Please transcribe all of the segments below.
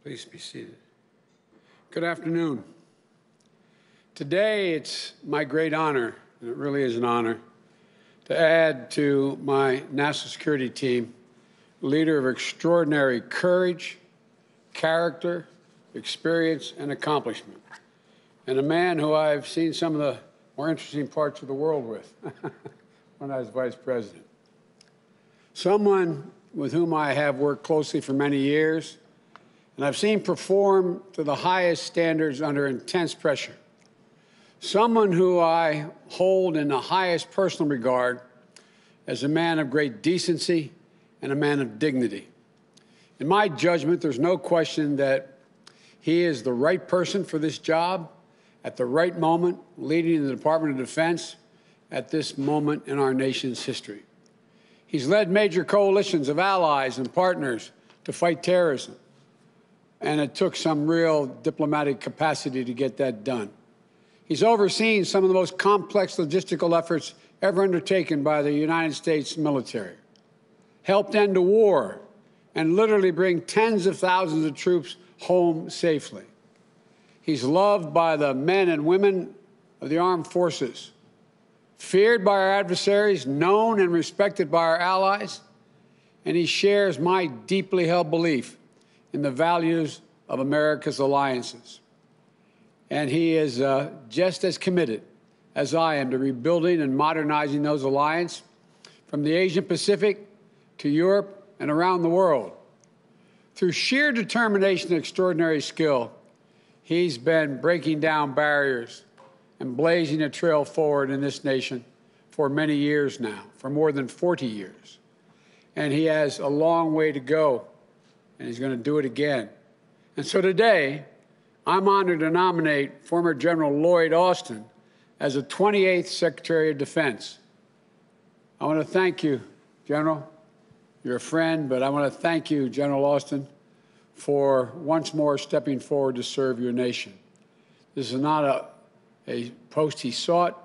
Please be seated. Good afternoon. Today, it's my great honor, and it really is an honor, to add to my national security team a leader of extraordinary courage, character, experience, and accomplishment, and a man who I've seen some of the more interesting parts of the world with when I was vice president. Someone with whom I have worked closely for many years, and I've seen perform to the highest standards under intense pressure. Someone who I hold in the highest personal regard as a man of great decency and a man of dignity. In my judgment, there's no question that he is the right person for this job at the right moment, leading the Department of Defense at this moment in our nation's history. He's led major coalitions of allies and partners to fight terrorism, and it took some real diplomatic capacity to get that done. He's overseen some of the most complex logistical efforts ever undertaken by the United States military, helped end a war, and literally bring tens of thousands of troops home safely. He's loved by the men and women of the armed forces, feared by our adversaries, known and respected by our allies, and he shares my deeply held belief in the values of America's alliances. And he is just as committed as I am to rebuilding and modernizing those alliances from the Asian Pacific to Europe and around the world. Through sheer determination and extraordinary skill, he's been breaking down barriers and blazing a trail forward in this nation for many years now, for more than 40 years. And he has a long way to go, and he's going to do it again. And so today, I'm honored to nominate former General Lloyd Austin as the 28th Secretary of Defense. I want to thank you, General. You're a friend, but I want to thank you, General Austin, for once more stepping forward to serve your nation. This is not a post he sought,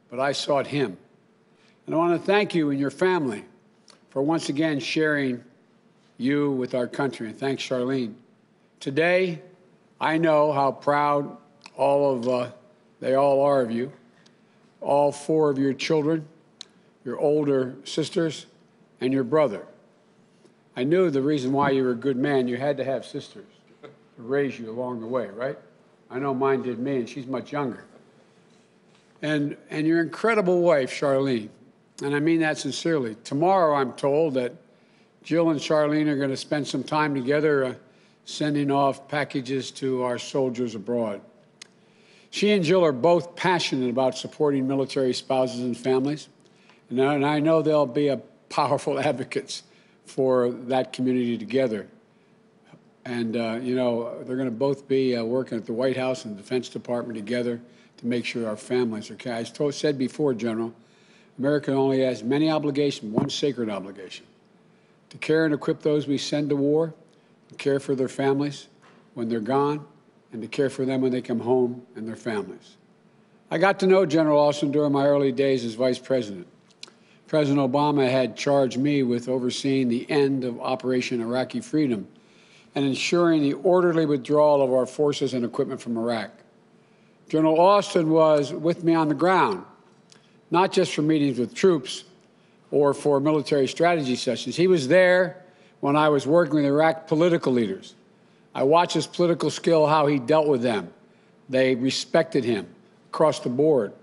but I sought him. And I want to thank you and your family for once again sharing you with our country. And thanks, Charlene. Today, I know how proud they all are of you, all four of your children, your older sisters, and your brother. I knew the reason why you were a good man, you had to have sisters to raise you along the way, right? I know mine did me, and she's much younger. And your incredible wife, Charlene, and I mean that sincerely. Tomorrow, I'm told that Jill and Charlene are going to spend some time together sending off packages to our soldiers abroad. She and Jill are both passionate about supporting military spouses and families, and I know they'll be powerful advocates for that community together. And, you know, they're going to both be working at the White House and the Defense Department together to make sure our families are okay. I said before, General, America only has many obligations, one sacred obligation, to care and equip those we send to war, to care for their families when they're gone, and to care for them when they come home and their families. I got to know General Austin during my early days as Vice President. President Obama had charged me with overseeing the end of Operation Iraqi Freedom and ensuring the orderly withdrawal of our forces and equipment from Iraq. General Austin was with me on the ground, not just for meetings with troops or for military strategy sessions. He was there when I was working with Iraq political leaders. I watched his political skill, how he dealt with them. They respected him across the board.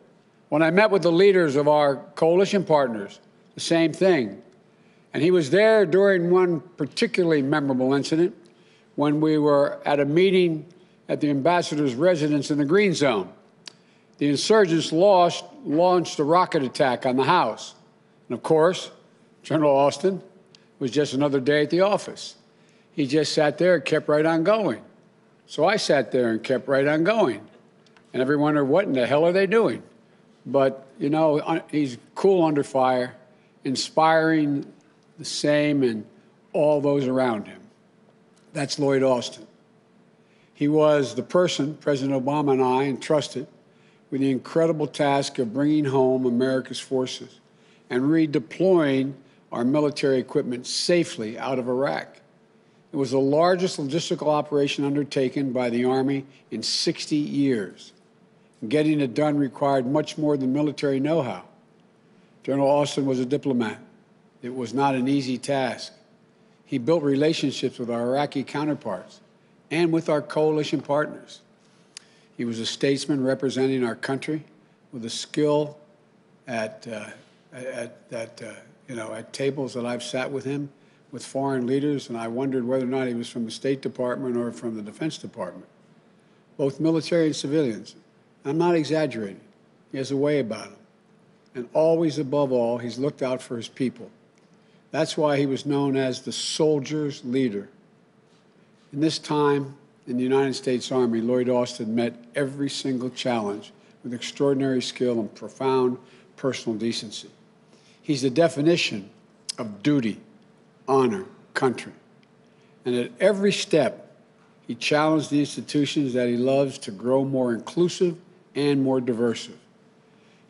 When I met with the leaders of our coalition partners, the same thing. And he was there during one particularly memorable incident when we were at a meeting at the ambassador's residence in the Green Zone. The insurgents launched a rocket attack on the house. And of course, General Austin was just another day at the office. He just sat there and kept right on going. So I sat there and kept right on going. And everyone wondered, what in the hell are they doing? But, you know, he's cool under fire, inspiring the same and all those around him. That's Lloyd Austin. He was the person President Obama and I entrusted with the incredible task of bringing home America's forces and redeploying our military equipment safely out of Iraq. It was the largest logistical operation undertaken by the Army in 60 years. Getting it done required much more than military know-how. General Austin was a diplomat. It was not an easy task. He built relationships with our Iraqi counterparts and with our coalition partners. He was a statesman representing our country with a skill at tables that I've sat with him, with foreign leaders, and I wondered whether or not he was from the State Department or from the Defense Department, both military and civilians. I'm not exaggerating. He has a way about him. And always, above all, he's looked out for his people. That's why he was known as the soldier's leader. In this time in the United States Army, Lloyd Austin met every single challenge with extraordinary skill and profound personal decency. He's the definition of duty, honor, country. And at every step, he challenged the institutions that he loves to grow more inclusive and more diverse.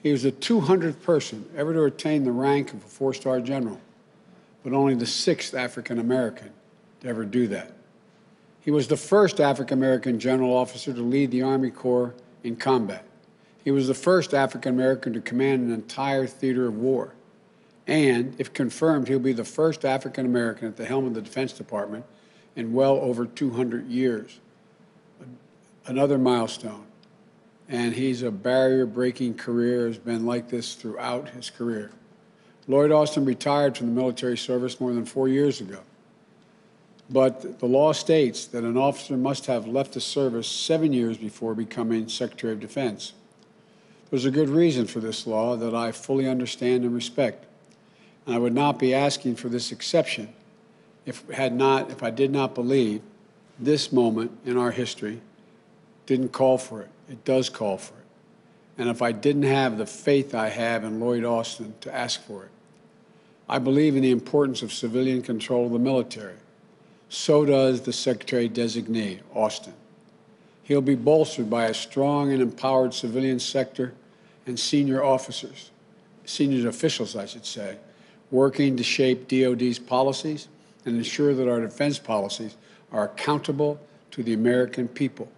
He was the 200th person ever to attain the rank of a four-star general, but only the 6th African-American to ever do that. He was the first African-American general officer to lead the Army Corps in combat. He was the first African-American to command an entire theater of war. And, if confirmed, he'll be the first African-American at the helm of the Defense Department in well over 200 years. Another milestone. And he's a barrier-breaking career, has been like this throughout his career. Lloyd Austin retired from the military service more than 4 years ago. But the law states that an officer must have left the service 7 years before becoming Secretary of Defense. There's a good reason for this law that I fully understand and respect. And I would not be asking for this exception if I did not believe this moment in our history didn't call for it. It does call for it. And if I didn't have the faith I have in Lloyd Austin to ask for it. I believe in the importance of civilian control of the military. So does the Secretary-designee, Austin. He'll be bolstered by a strong and empowered civilian sector and senior officers, senior officials, I should say, working to shape DOD's policies and ensure that our defense policies are accountable to the American people.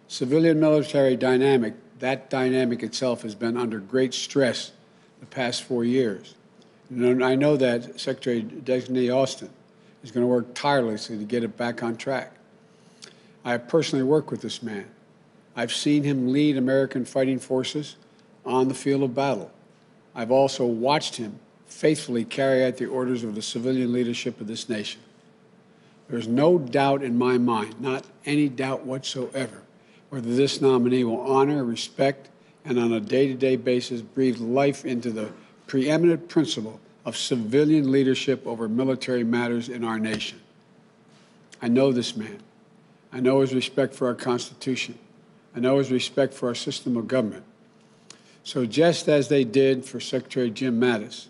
Civilian-military dynamic, that dynamic itself has been under great stress the past 4 years. And I know that Secretary-designee Austin is going to work tirelessly to get it back on track. I have personally worked with this man. I've seen him lead American fighting forces on the field of battle. I've also watched him faithfully carry out the orders of the civilian leadership of this nation. There's no doubt in my mind, not any doubt whatsoever, whether this nominee will honor, respect, and on a day-to-day basis breathe life into the preeminent principle of civilian leadership over military matters in our nation. I know this man. I know his respect for our Constitution. I know his respect for our system of government. So just as they did for Secretary Jim Mattis,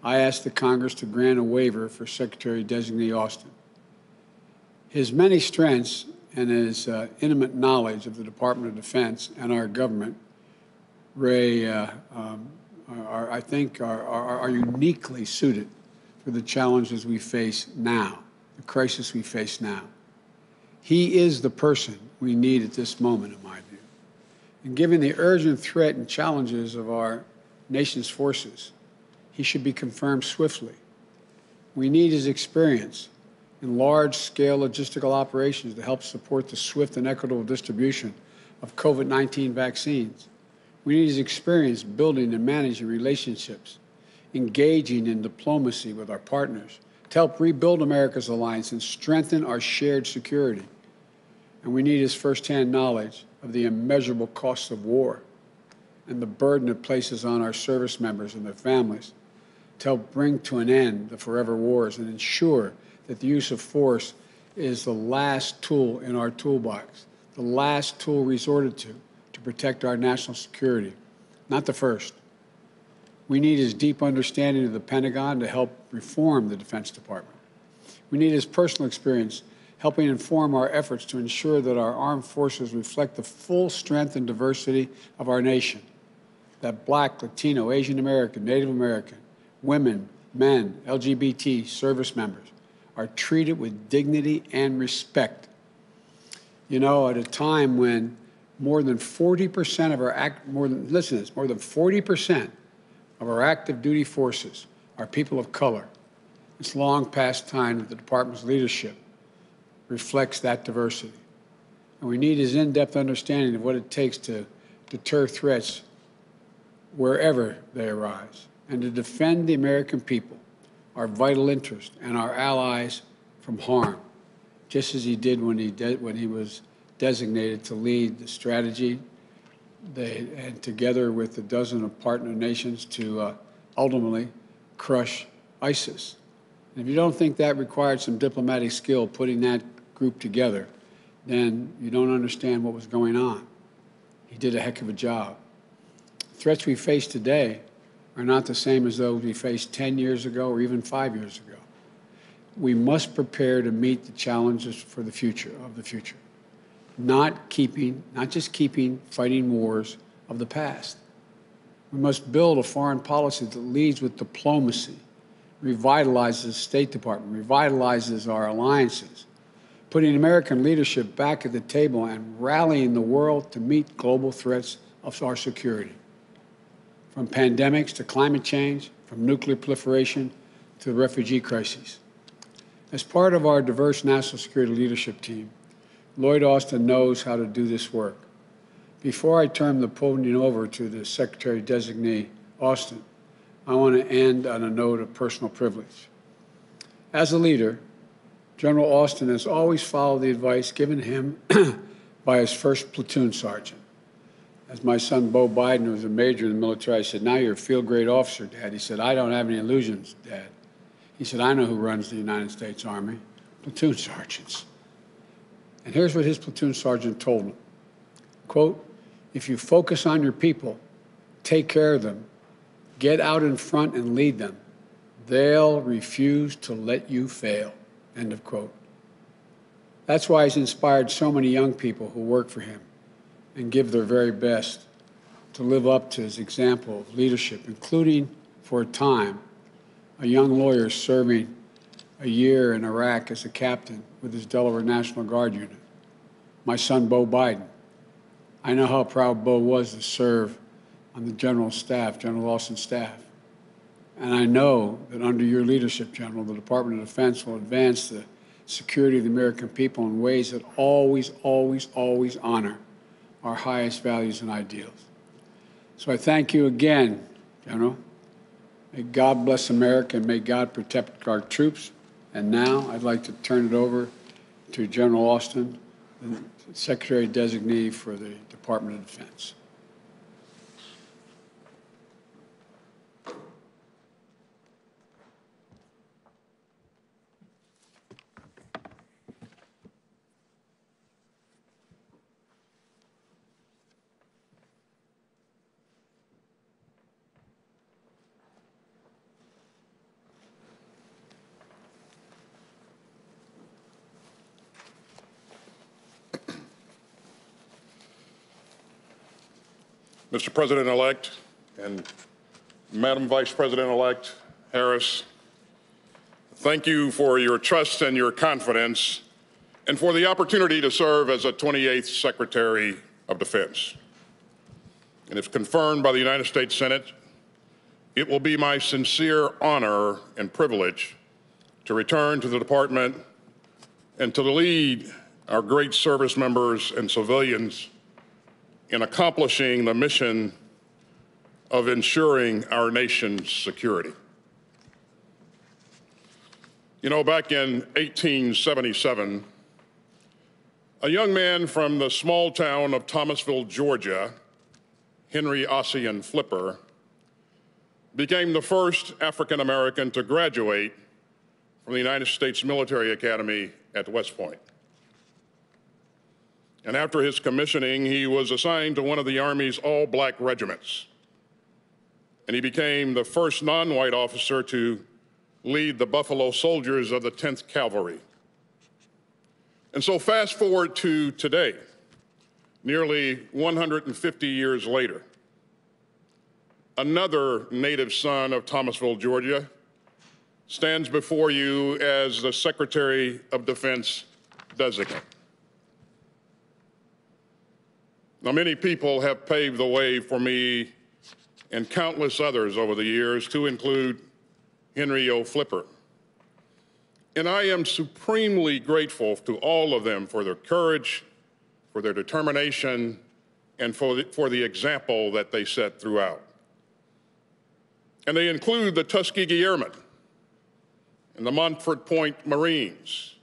I asked the Congress to grant a waiver for Secretary-designee Austin. His many strengths and his intimate knowledge of the Department of Defense and our government, I think, are uniquely suited for the challenges we face now, the crisis we face now. He is the person we need at this moment, in my view. And given the urgent threat and challenges of our nation's forces, he should be confirmed swiftly. We need his experience in large-scale logistical operations to help support the swift and equitable distribution of COVID-19 vaccines. We need his experience building and managing relationships, engaging in diplomacy with our partners to help rebuild America's alliance and strengthen our shared security. And we need his firsthand knowledge of the immeasurable costs of war and the burden it places on our service members and their families to help bring to an end the forever wars and ensure that the use of force is the last tool in our toolbox, the last tool resorted to protect our national security, not the first. We need his deep understanding of the Pentagon to help reform the Defense Department. We need his personal experience helping inform our efforts to ensure that our armed forces reflect the full strength and diversity of our nation, that Black, Latino, Asian American, Native American, women, men, LGBT, service members are treated with dignity and respect. You know, at a time when more than 40% of our more than 40% of our active duty forces are people of color, it's long past time that the department's leadership reflects that diversity. And we need his in-depth understanding of what it takes to deter threats wherever they arise and to defend the American people, our vital interest, and our allies from harm, just as he did when he was designated to lead the strategy and together with a dozen of partner nations to ultimately crush ISIS. And if you don't think that required some diplomatic skill putting that group together, then you don't understand what was going on. He did a heck of a job. The threats we face today are not the same as those we faced 10 years ago or even 5 years ago. We must prepare to meet the challenges for the future, not just keeping fighting wars of the past. We must build a foreign policy that leads with diplomacy, revitalizes the State Department, revitalizes our alliances, putting American leadership back at the table and rallying the world to meet global threats of our security. From pandemics to climate change, from nuclear proliferation to the refugee crises. As part of our diverse national security leadership team, Lloyd Austin knows how to do this work. Before I turn the podium over to the Secretary-designee, Austin, I want to end on a note of personal privilege. As a leader, General Austin has always followed the advice given him by his first platoon sergeant. As my son, Bo Biden, who was a major in the military, I said, "Now you're a field-grade officer, Dad." He said, "I don't have any illusions, Dad." He said, "I know who runs the United States Army, platoon sergeants." And here's what his platoon sergeant told him, quote, "If you focus on your people, take care of them, get out in front and lead them, they'll refuse to let you fail," end of quote. That's why he's inspired so many young people who work for him and give their very best to live up to his example of leadership, including, for a time, a young lawyer serving a year in Iraq as a captain with his Delaware National Guard unit, my son, Bo Biden. I know how proud Bo was to serve on the General Austin's staff. And I know that under your leadership, General, the Department of Defense will advance the security of the American people in ways that always, always, always honor our highest values and ideals. So I thank you again, General. May God bless America and may God protect our troops. And now I'd like to turn it over to General Austin, the Secretary-designee for the Department of Defense. Mr. President-elect and Madam Vice President-elect Harris, thank you for your trust and your confidence and for the opportunity to serve as a 28th Secretary of Defense. And if confirmed by the United States Senate, it will be my sincere honor and privilege to return to the Department and to lead our great service members and civilians in accomplishing the mission of ensuring our nation's security. You know, back in 1877, a young man from the small town of Thomasville, Georgia, Henry Ossian Flipper, became the first African American to graduate from the United States Military Academy at West Point. And after his commissioning, he was assigned to one of the Army's all-black regiments. And he became the first non-white officer to lead the Buffalo Soldiers of the 10th Cavalry. And so fast forward to today, nearly 150 years later, another native son of Thomasville, Georgia, stands before you as the Secretary of Defense designate. Now, many people have paved the way for me and countless others over the years, to include Henry O. Flipper. And I am supremely grateful to all of them for their courage, for their determination, and for the example that they set throughout. And they include the Tuskegee Airmen and the Montford Point Marines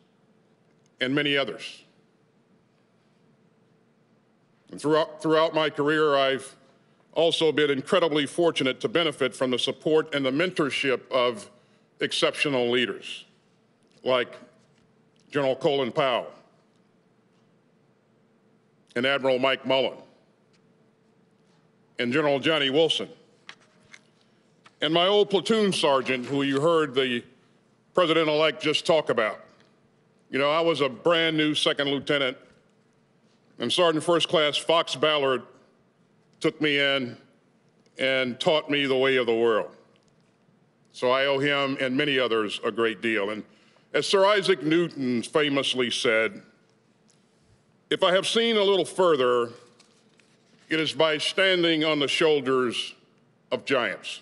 and many others. And throughout my career, I've also been incredibly fortunate to benefit from the support and the mentorship of exceptional leaders like General Colin Powell and Admiral Mike Mullen and General Johnny Wilson and my old platoon sergeant, who you heard the President-elect just talk about. You know, I was a brand new second lieutenant, and Sergeant First Class Fox Ballard took me in and taught me the way of the world. So I owe him and many others a great deal. And as Sir Isaac Newton famously said, if I have seen a little further, it is by standing on the shoulders of giants.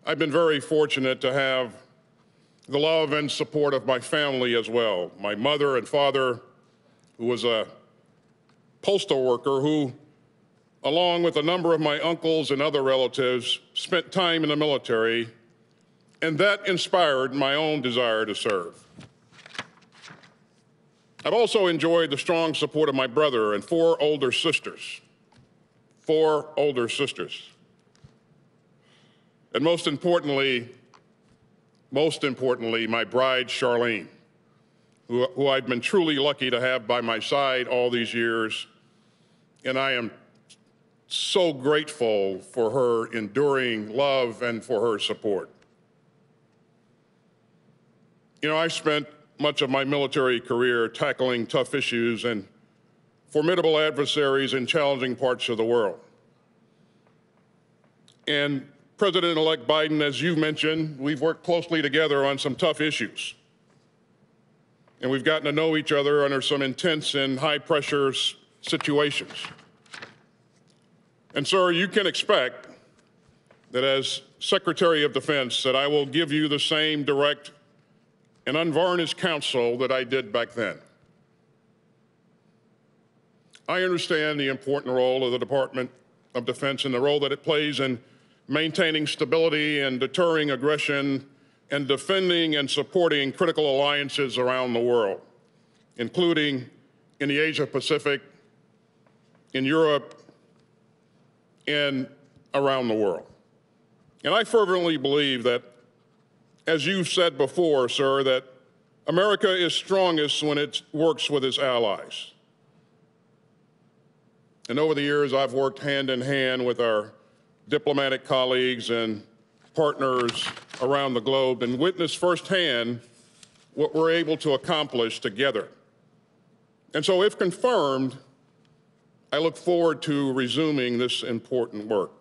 I've been very fortunate to have the love and support of my family as well. My mother and father, who was a postal worker who, along with a number of my uncles and other relatives, spent time in the military, and that inspired my own desire to serve. I've also enjoyed the strong support of my brother and four older sisters. And most importantly, my bride, Charlene, who I've been truly lucky to have by my side all these years. And I am so grateful for her enduring love and for her support. You know, I spent much of my military career tackling tough issues and formidable adversaries in challenging parts of the world. And President-elect Biden, as you mentioned, we've worked closely together on some tough issues. And we've gotten to know each other under some intense and high-pressure situations. And, sir, you can expect that as Secretary of Defense that I will give you the same direct and unvarnished counsel that I did back then. I understand the important role of the Department of Defense and the role that it plays in maintaining stability and deterring aggression and defending and supporting critical alliances around the world, including in the Asia-Pacific, in Europe, and around the world. And I fervently believe that, as you said before, sir, that America is strongest when it works with its allies. And over the years, I've worked hand in hand with our diplomatic colleagues and partners around the globe and witnessed firsthand what we're able to accomplish together. And so, if confirmed, I look forward to resuming this important work.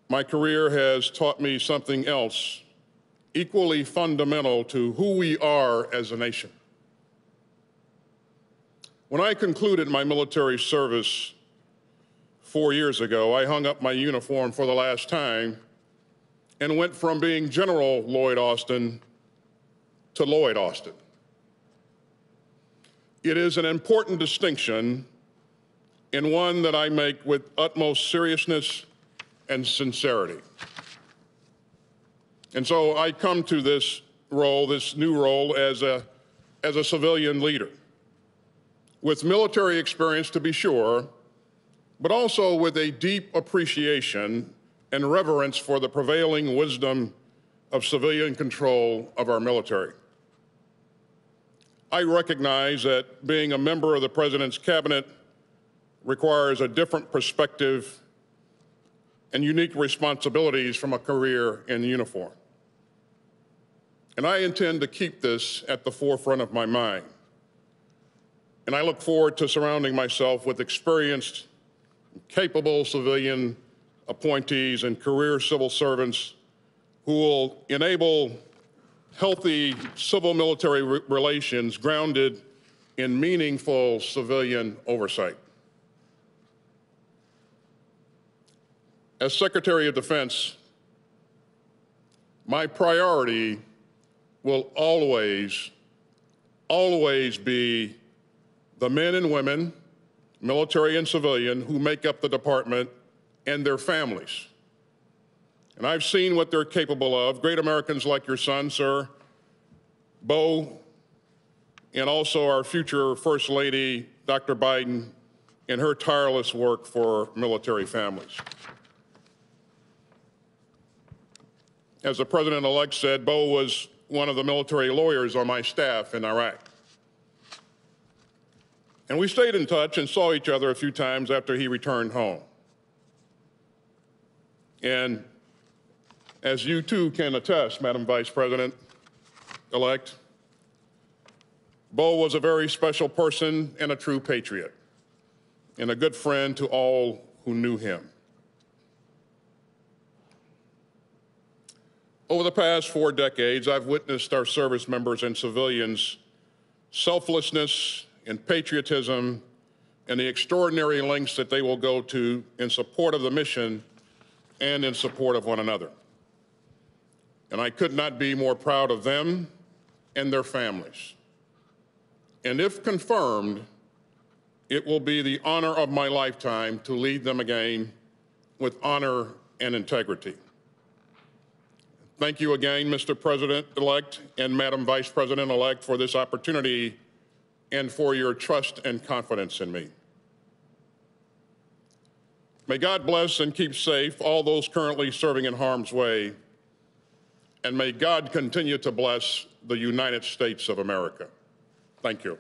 My career has taught me something else equally fundamental to who we are as a nation. When I concluded my military service 4 years ago, I hung up my uniform for the last time and went from being General Lloyd Austin to Lloyd Austin. It is an important distinction and one that I make with utmost seriousness and sincerity. And so I come to this role, this new role, as a civilian leader, with military experience to be sure, but also with a deep appreciation and reverence for the prevailing wisdom of civilian control of our military. I recognize that being a member of the President's cabinet requires a different perspective and unique responsibilities from a career in uniform. And I intend to keep this at the forefront of my mind. And I look forward to surrounding myself with experienced capable civilian appointees and career civil servants who will enable healthy civil-military relations grounded in meaningful civilian oversight. As Secretary of Defense, my priority will always be the men and women, military and civilian, who make up the department and their families. And I've seen what they're capable of. Great Americans like your son, sir, Bo, and also our future First Lady, Dr. Biden, in her tireless work for military families. As the President-elect said, Bo was one of the military lawyers on my staff in Iraq. And we stayed in touch and saw each other a few times after he returned home. And as you too can attest, Madam Vice President-elect, Bo was a very special person and a true patriot, and a good friend to all who knew him. Over the past 4 decades, I've witnessed our service members and civilians' selflessness and patriotism and the extraordinary lengths that they will go to in support of the mission and in support of one another. And I could not be more proud of them and their families. And if confirmed, it will be the honor of my lifetime to lead them again with honor and integrity. Thank you again, Mr. President-elect and Madam Vice President-elect, for this opportunity and for your trust and confidence in me. May God bless and keep safe all those currently serving in harm's way, and may God continue to bless the United States of America. Thank you.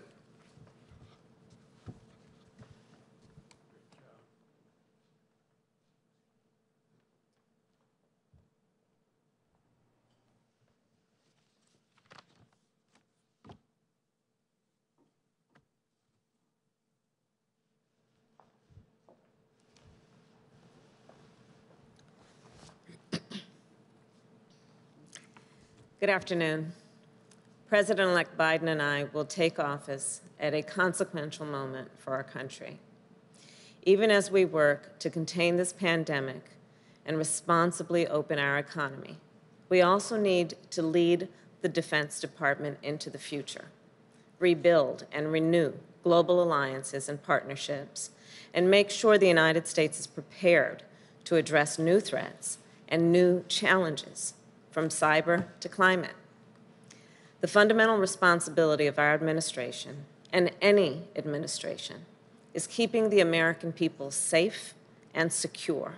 Good afternoon. President-elect Biden and I will take office at a consequential moment for our country. Even as we work to contain this pandemic and responsibly open our economy, we also need to lead the Defense Department into the future, rebuild and renew global alliances and partnerships, and make sure the United States is prepared to address new threats and new challenges, from cyber to climate. The fundamental responsibility of our administration, and any administration, is keeping the American people safe and secure.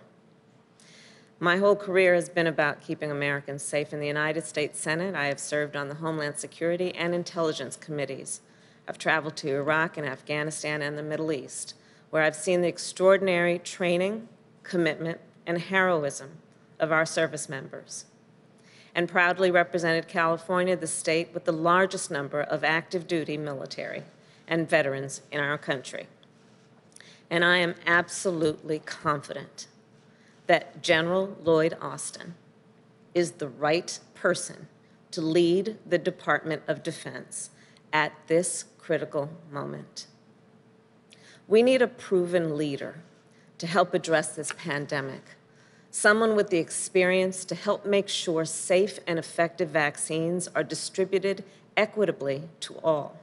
My whole career has been about keeping Americans safe. In the United States Senate, I have served on the Homeland Security and Intelligence Committees. I've traveled to Iraq and Afghanistan and the Middle East, where I've seen the extraordinary training, commitment, and heroism of our service members, and proudly represented California, the state with the largest number of active duty military and veterans in our country. And I am absolutely confident that General Lloyd Austin is the right person to lead the Department of Defense at this critical moment. We need a proven leader to help address this pandemic, someone with the experience to help make sure safe and effective vaccines are distributed equitably to all.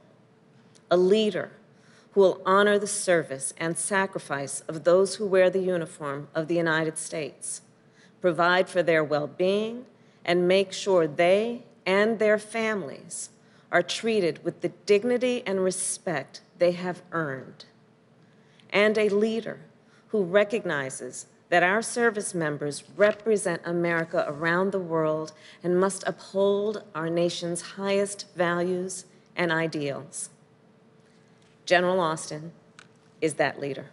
A leader who will honor the service and sacrifice of those who wear the uniform of the United States, provide for their well-being, and make sure they and their families are treated with the dignity and respect they have earned. And a leader who recognizes that our service members represent America around the world and must uphold our nation's highest values and ideals. General Austin is that leader.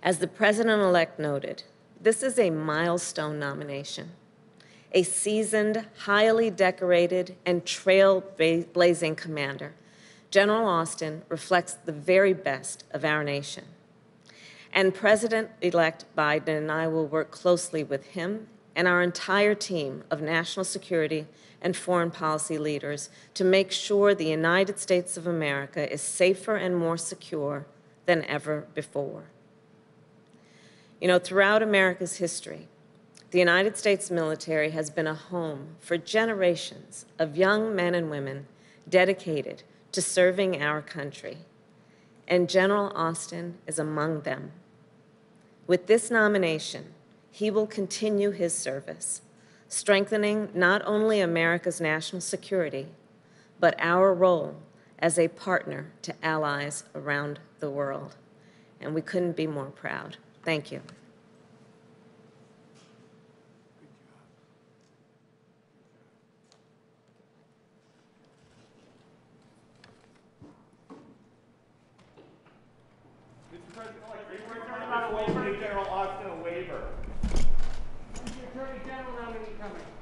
As the President-elect noted, this is a milestone nomination. A seasoned, highly decorated, and trailblazing commander, General Austin reflects the very best of our nation. And President-elect Biden and I will work closely with him and our entire team of national security and foreign policy leaders to make sure the United States of America is safer and more secure than ever before. You know, throughout America's history, the United States military has been a home for generations of young men and women dedicated to serving our country, and General Austin is among them. With this nomination, he will continue his service, strengthening not only America's national security, but our role as a partner to allies around the world. And we couldn't be more proud. Thank you. Mr. President, we're talking about a waiver. General Austin a waiver. Is the Attorney General nominee coming?